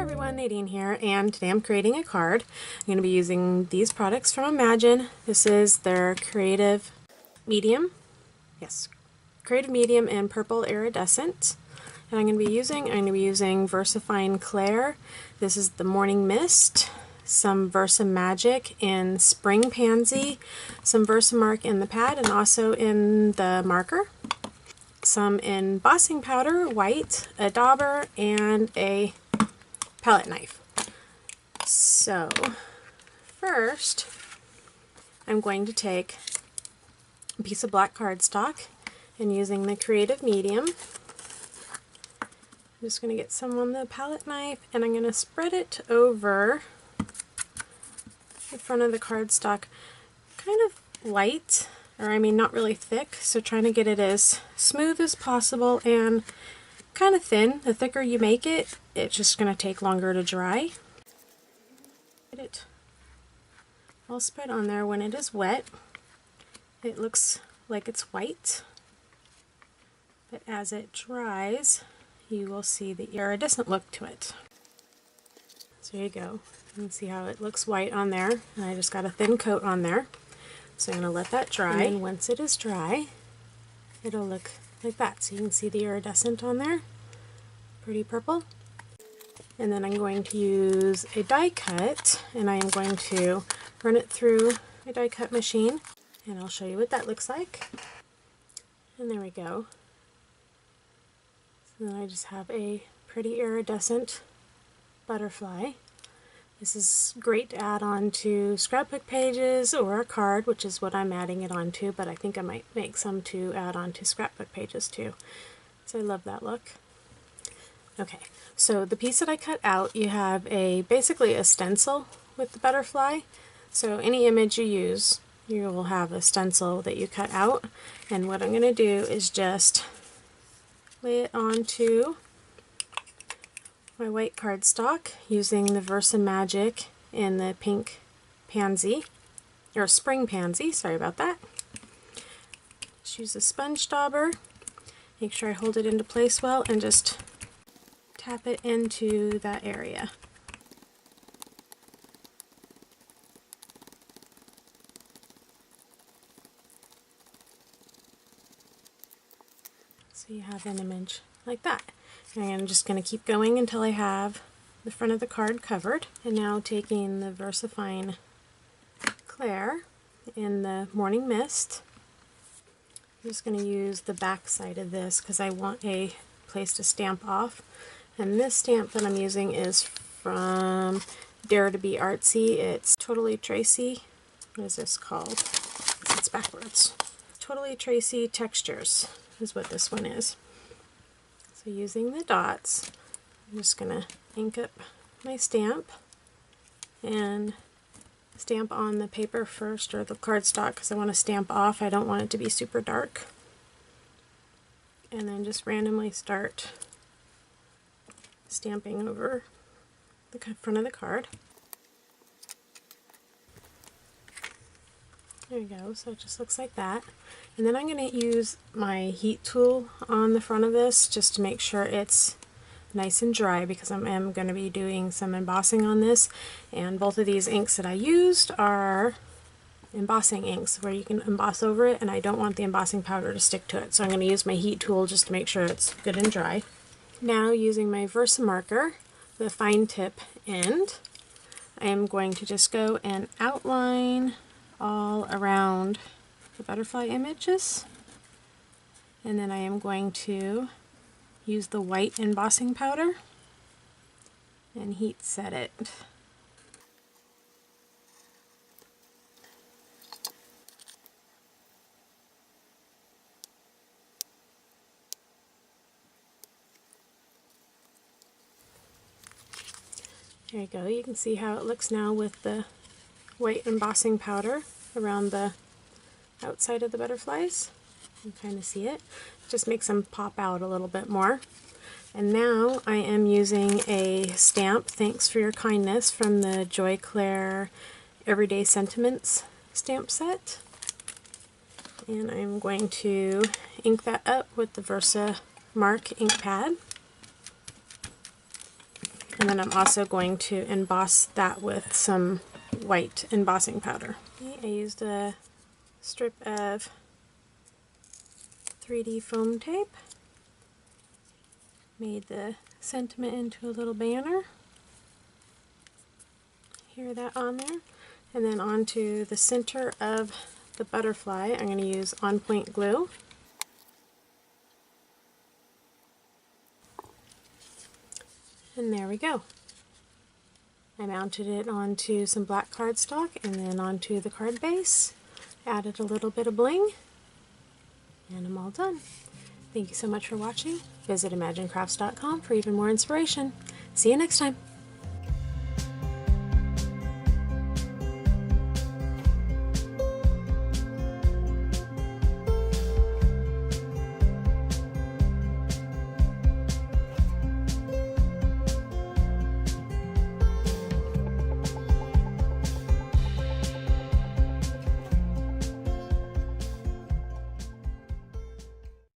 everyone, Nadine here, and today I'm creating a card. I'm going to be using these products from Imagine. This is their Creative Medium. Yes, Creative Medium and Purple Iridescent. And I'm going to be using VersaFine Clair. This is the Morning Mist, some VersaMagic in Spring Pansy, some VersaMark in the pad and also in the marker, some embossing powder, white, a Dauber, and a palette knife. So first I'm going to take a piece of black cardstock and using the Creative Medium, I'm just going to get some on the palette knife and I'm going to spread it over the front of the cardstock, kind of light, or I mean not really thick, so trying to get it as smooth as possible and kind of thin. The thicker you make it, it's just going to take longer to dry. Get it all spread on there. When it is wet, it looks like it's white, but as it dries, you will see the iridescent look to it. So there you go. You can see how it looks white on there, and I just got a thin coat on there. So I'm going to let that dry, and once it is dry, it'll look like that. So you can see the iridescent on there, pretty purple. And then I'm going to use a die cut, and I am going to run it through a die cut machine, and I'll show you what that looks like. And there we go. So then I just have a pretty iridescent butterfly. This is great to add on to scrapbook pages or a card, which is what I'm adding it onto, but I think I might make some to add on to scrapbook pages too. So I love that look. Okay, so the piece that I cut out, you have basically a stencil with the butterfly. So any image you use, you will have a stencil that you cut out. And what I'm going to do is just lay it onto my white cardstock using the VersaMagic in the pink pansy, or spring pansy, sorry about that. Just use a sponge dauber, make sure I hold it into place well, and just tap it into that area. So you have an image like that. And I'm just going to keep going until I have the front of the card covered. And now taking the VersaFine Clair in the Morning Mist, I'm just going to use the back side of this because I want a place to stamp off. And this stamp that I'm using is from Dare to Be Artsy. It's Totally Tracy. What is this called? It's backwards. Totally Tracy Textures is what this one is. So using the dots, I'm just going to ink up my stamp and stamp on the paper first, or the cardstock, because I want to stamp off. I don't want it to be super dark. And then just randomly start stamping over the front of the card. There we go, so it just looks like that. And then I'm going to use my heat tool on the front of this just to make sure it's nice and dry, because I am going to be doing some embossing on this. And both of these inks that I used are embossing inks where you can emboss over it, and I don't want the embossing powder to stick to it. So I'm going to use my heat tool just to make sure it's good and dry. Now using my VersaMarker, the fine tip end, I am going to just go and outline all around the butterfly images, and then I am going to use the white embossing powder and heat set it. There you go, you can see how it looks now with the white embossing powder around the outside of the butterflies. You can kind of see it. Just makes them pop out a little bit more. And now I am using a stamp, Thanks for Your Kindness, from the Joy Clair Everyday Sentiments stamp set. And I'm going to ink that up with the VersaMark ink pad. And then I'm also going to emboss that with some white embossing powder. I used a strip of 3D foam tape, made the sentiment into a little banner. Hear that on there. And then onto the center of the butterfly, I'm going to use on point glue. And there we go. I mounted it onto some black cardstock and then onto the card base. Added a little bit of bling, and I'm all done. Thank you so much for watching. Visit imaginecrafts.com for even more inspiration. See you next time.